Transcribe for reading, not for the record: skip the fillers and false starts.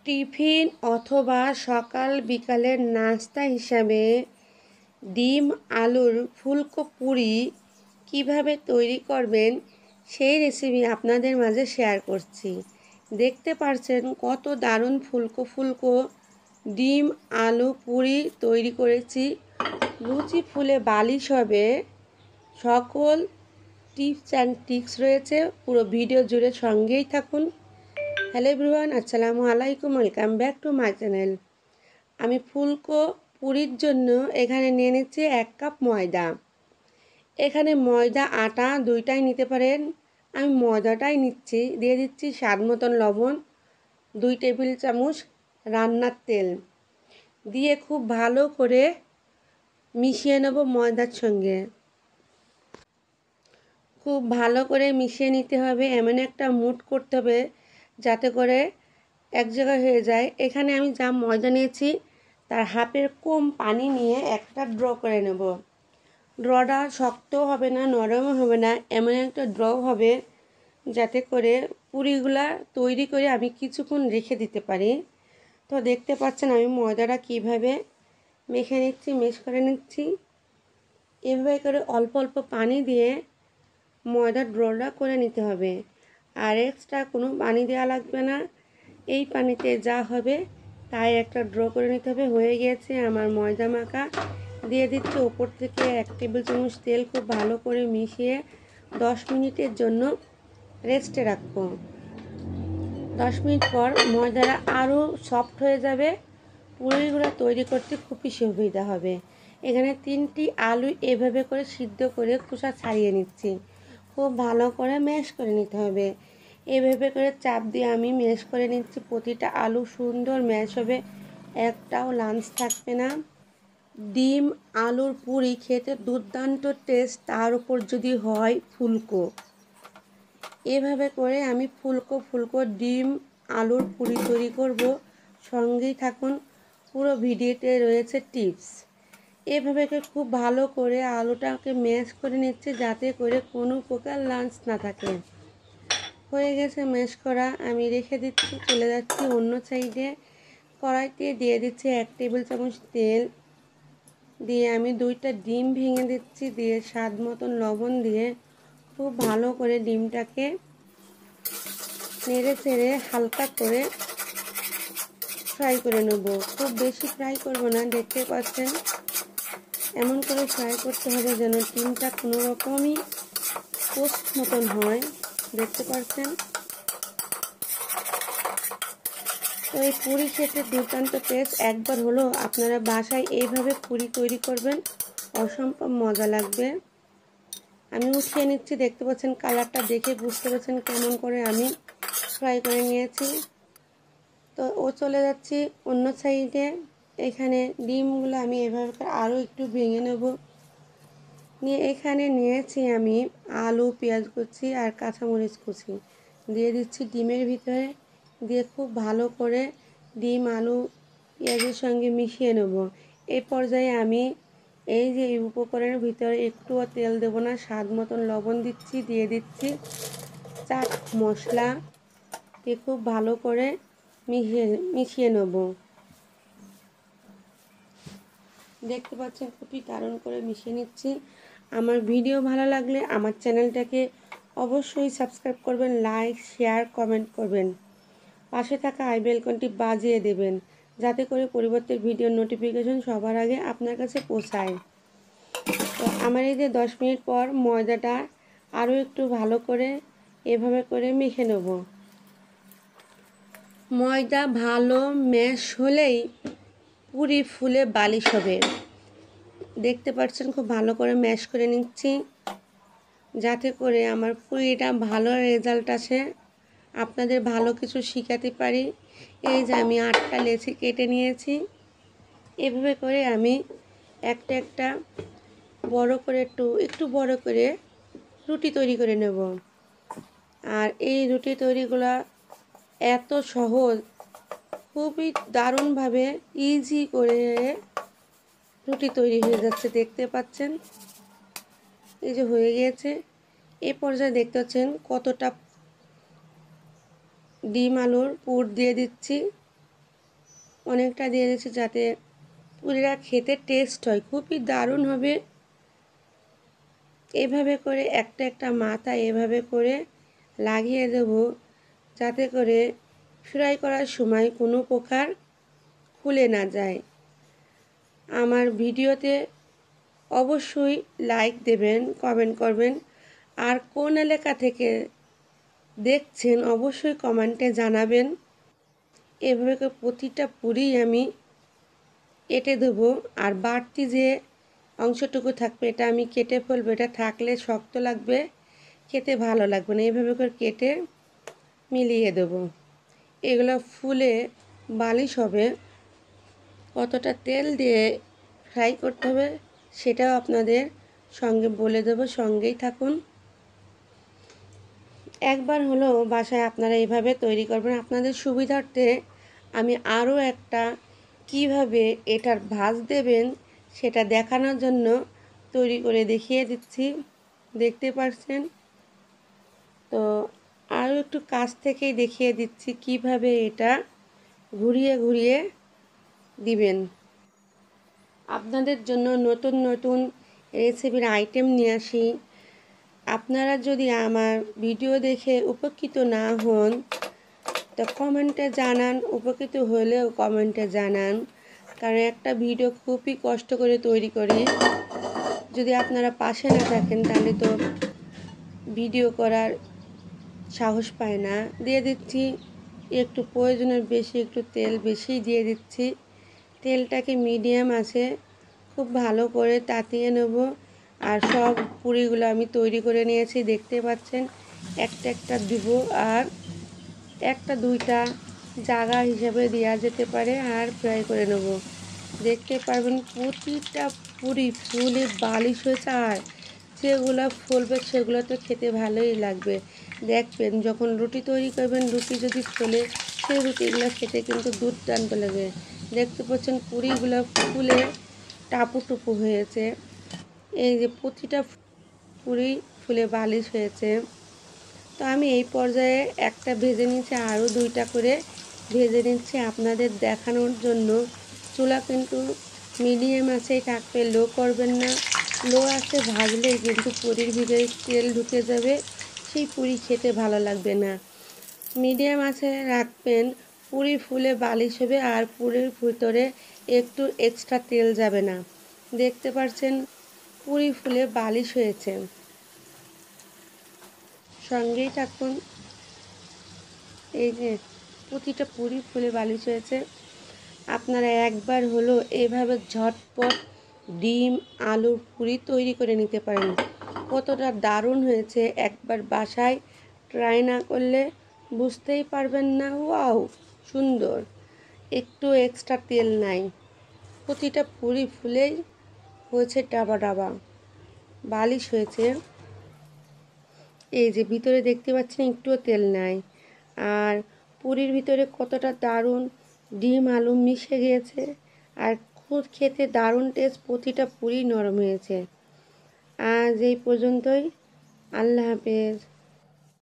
Tiffin অথবা সকাল বিকালের নাস্তা হিসাবে ডিম আলুর ফুলকো পুরি কীভাবে তৈরি করবেন সেই রেসিপি আপনাদের মাঝে শেয়ার করছি। দেখতে পাচ্ছেন কত দারুণ ফুলকো ফুলকো ডিম আলু পুরি তৈরি করেছি। লুচি ফুলে বালিশ হবে, সকল টিপস অ্যান্ড ট্রিক্স রয়েছে, পুরো ভিডিও জুড়ে সঙ্গেই থাকুন। হ্যালো এভরিওয়ান, আসসালামু আলাইকুম, welcome back to my channel. আমি ফুলকো পুরির জন্য এখানে নিয়ে নিচ্ছি 1 কাপ ময়দা। এখানে ময়দা আটা দুইটাই নিতে পারেন, আমি ময়দাটাই নিচ্ছি। দিয়ে দিচ্ছি স্বাদ মতন লবণ, 2 টেবিল চামচ রান্নার তেল দিয়ে খুব ভালো করে মিশিয়ে নেব ময়দার সঙ্গে। খুব ভালো করে মিশিয়ে নিতে হবে, এমন একটা মুড করতে হবে যাতে করে এক জায়গায় হয়ে যায়। এখানে আমি যা ময়দা নিয়েছি তার হাফের কম পানি নিয়ে একটা ড্র করে নেব। ড্রটা শক্তও হবে না, নরমও হবে না, এমন একটা ড্র হবে যাতে করে পুরিগুলা তৈরি করে আমি কিছুক্ষণ রেখে দিতে পারি। তো দেখতে পাচ্ছেন আমি ময়দাটা কিভাবে মেখে নিচ্ছি, মেশ করে নিচ্ছি। এভাবে করে অল্প অল্প পানি দিয়ে ময়দার ড্রটা করে নিতে হবে, আর এক্সট্রা কোনো পানি দেওয়া লাগবে না। এই পানিতে যা হবে তাই একটা ড্র করে নিতে হবে। হয়ে গিয়েছে আমার ময়দা মাখা। দিয়ে দিচ্ছি ওপর থেকে 1 টেবিল চামচ তেল। খুব ভালো করে মিশিয়ে 10 মিনিটের জন্য রেস্টে রাখবো। 10 মিনিট পর ময়দাটা আরও সফট হয়ে যাবে, পুরিগুলো তৈরি করতে খুবই সুবিধা হবে। এখানে 3টি আলু এভাবে করে সিদ্ধ করে খোসা ছাড়িয়ে নিচ্ছি। খুব ভালো করে ম্যাশ করে নিতে হবে। এভাবে করে চাপ দিয়ে আমি ম্যাশ করে নিচ্ছি। প্রতিটা আলু সুন্দর ম্যাশ হবে, একটাও লাঞ্চ থাকবে না। ডিম আলুর পুরি খেতে দুর্দান্ত টেস্ট, তার উপর যদি হয় ফুলকো। এভাবে করে আমি ফুলকো ফুলকো ডিম আলুর পুরি তৈরি করব। সঙ্গেই থাকুন, পুরো ভিডিওতে রয়েছে টিপস। এভাবে খুব ভালো করে আলুটাকে ম্যাশ করে নিচ্ছে যাতে করে কোনো প্রকার লাঞ্চ না থাকে। হয়ে গেছে ম্যাশ করা, আমি রেখে দিচ্ছি। চলে যাচ্ছি অন্য সাইডে। কড়াইতে দিয়ে দিচ্ছি 1 টেবিল চামচ তেল। দিয়ে আমি 2টা ডিম ভেঙে দিচ্ছি, দিয়ে স্বাদ মতন লবণ দিয়ে খুব ভালো করে ডিমটাকে নেড়ে চেড়ে হালকা করে ফ্রাই করে নেব। খুব বেশি ফ্রাই করব না, দেখতে পাচ্ছেন এমন করে ফ্রাই করতে হবে যেন ডিমটা কোনো রকমই পোস্ট মতন হয়। দেখতে পাচ্ছেন। তো এই পুরি খেতে দুর্দান্ত টেস্ট। একবার হলো আপনারা বাসায় এইভাবে পুরি তৈরি করবেন, অসম্ভব মজা লাগবে। আমি উঠিয়ে নিচ্ছি, দেখতে পাচ্ছেন কালারটা দেখে বুঝতে পারছেন কেমন করে আমি ফ্রাই করে নিয়েছি। তো চলে যাচ্ছি অন্য সাইডে। এখানে ডিমগুলো আমি এভাবে আরও একটু ভেঙে নেব। নিয়ে এখানে নিয়েছি আমি আলু, পেঁয়াজ কুচি আর কাঁচামরিচ কুচি দিয়ে দিচ্ছি ডিমের ভিতরে। দিয়ে খুব ভালো করে ডিম আলু পেঁয়াজের সঙ্গে মিশিয়ে নেব। এই পর্যায়ে আমি এই যে উপকরণের ভিতরে একটুও তেল দেব না, স্বাদ মতন লবণ দিচ্ছি, দিয়ে দিচ্ছি চাট মশলা। দিয়ে খুব ভালো করে মিশিয়ে নেব। দেখতে পাচ্ছেন খুবই দারুণ করে মিশিয়ে নিচ্ছি। আমার ভিডিও ভালো লাগলে আমার চ্যানেলটাকে অবশ্যই সাবস্ক্রাইব করবেন, লাইক শেয়ার কমেন্ট করবেন। পাশে থাকা আই বেলকনটি বাজিয়ে দেবেন যাতে করে পরিবর্তিত ভিডিওর নোটিফিকেশন সবার আগে আপনার কাছে পৌঁছায়। তো আমার এই যে 10 মিনিট পর ময়দাটা আরও একটু ভালো করে এভাবে করে মেখে নেব। ময়দা ভালো ম্যাশ হলেই পুরি ফুলে বালিশ হবে। দেখতে পাচ্ছেন খুব ভালো করে ম্যাশ করে নিচ্ছি যাতে করে আমার পুরিটা ভালো রেজাল্ট আসে, আপনাদের ভালো কিছু শেখাতে পারি। এই যে আমি 8টা লেচি কেটে নিয়েছি। এভাবে করে আমি একটা একটা বড় করে একটু বড় করে রুটি তৈরি করে নেব। আর এই রুটি তৈরিগুলো এত সহজ, খুবই দারুণভাবে ইজি করে রুটি তৈরি হয়ে যাচ্ছে। দেখতে পাচ্ছেন এই যে হয়ে গিয়েছে। এই পর্যায়ে দেখতে পাচ্ছেন কতটা ডিম আলুর পুর দিয়ে দিচ্ছি। অনেকটা দিয়ে দিচ্ছি যাতে পুরিটা খেতে টেস্ট হয়, খুবই দারুণ হবে। এভাবে করে একটা একটা মাথা এভাবে করে লাগিয়ে দেব যাতে করে ফ্রাই করার সময় কোনো প্রকার খুলে না যায়। আমার ভিডিওতে অবশ্যই লাইক দেবেন, কমেন্ট করবেন, আর কোন এলাকা থেকে দেখছেন অবশ্যই কমেন্টে জানাবেন। এভাবে করে প্রতিটা পুরি আমি কেটে দেবো, আর বাড়তি যে অংশটুকু থাকবে এটা আমি কেটে ফেলবো, এটা থাকলে শক্ত লাগবে, খেতে ভালো লাগবে না। এভাবে করে কেটে মিলিয়ে দেবো। এগুলো ফুলে বালিশ হবে। কতটা তেল দিয়ে ফ্রাই করতে হবে সেটাও আপনাদের সঙ্গে বলে দেবো, সঙ্গেই থাকুন। একবার হলো বাসায় আপনারা এইভাবে তৈরি করবেন। আপনাদের সুবিধার্থে আমি আরও একটা কিভাবে এটার ভাঁজ দেবেন সেটা দেখানোর জন্য তৈরি করে দেখিয়ে দিচ্ছি, দেখতে পাচ্ছেন তো। আরও একটু কাছ থেকেই দেখিয়ে দিচ্ছি কিভাবে এটা ঘুরিয়ে ঘুরিয়ে দিবেন। আপনাদের জন্য নতুন নতুন রেসিপির আইটেম নিয়ে আসি। আপনারা যদি আমার ভিডিও দেখে উপকৃত না হন তো কমেন্টে জানান, উপকৃত হলেও কমেন্টে জানান, কারণ একটা ভিডিও খুবই কষ্ট করে তৈরি করি। যদি আপনারা পাশে না থাকেন তাহলে তো ভিডিও করার সাহস পায় না। দিয়ে দিচ্ছি একটু প্রয়োজনের বেশি, একটু তেল বেশি দিয়ে দিচ্ছি। তেলটাকে মিডিয়াম আছে খুব ভালো করে তাতিয়ে নেব। আর সব পুরিগুলো আমি তৈরি করে নিয়েছি, দেখতে পাচ্ছেন একটা একটা দিব, আর একটা দুইটা জায়গা হিসাবে দেওয়া যেতে পারে, আর ফ্রাই করে নেব। দেখতে পারবেন প্রতিটা পুরি ফুলে বালিশ হয়েছে, আর যেগুলো ফুলবে সেগুলো তো খেতে ভালোই লাগবে। দেখবেন যখন রুটি তৈরি করবেন, রুটি যদি ফোলে সেই রুটিগুলো খেতে কিন্তু দুর্দান্ত লাগে। দেখতে পাচ্ছেন পুরিগুলো ফুলে টাপু টুপু হয়েছে। এই যে প্রতিটা পুরি ফুলে বালিশ হয়েছে। তো আমি এই পর্যায়ে একটা ভেজে নিচ্ছি, আরও দুইটা করে ভেজে নিচ্ছি আপনাদের দেখানোর জন্য। চুলা কিন্তু মিডিয়াম আঁচেই থাকবে, লো করবেন না। লো আঁচে ভাজলেই কিন্তু পুরির ভিতরে তেল ঢুকে যাবে, সেই পুরি খেতে ভালো লাগবে না। মিডিয়াম আঁচে রাখবেন, পুরি ফুলে বালিশ হবে, আর পুরির ভিতরে একটু এক্সট্রা তেল যাবে না। দেখতে পাচ্ছেন পুরি ফুলে বালিশ হয়েছে, সঙ্গেই থাকুন। এই যে প্রতিটা পুরি ফুলে বালিশ হয়েছে। আপনারা একবার হলো এভাবে ঝটপট ডিম আলুর পুরি তৈরি করে নিতে পারেন। কতটা দারুণ হয়েছে, একবার বাসায় ট্রাই না করলে বুঝতেই পারবেন না। ওয়াও, সুন্দর, একটু এক্সট্রা তেল নাই, প্রতিটা পুরি ফুলেই হয়েছে ডাবা ডাবা বালিশ হয়েছে। এই যে ভিতরে দেখতে পাচ্ছেন একটুও তেল নাই, আর পুরির ভিতরে কতটা দারুণ ডিম আলু মিশে গিয়েছে, আর খুব খেতে দারুণ টেস্ট, প্রতিটা পুরি নরম হয়েছে। আজ এই পর্যন্তই, আল্লাহ হাফেজ।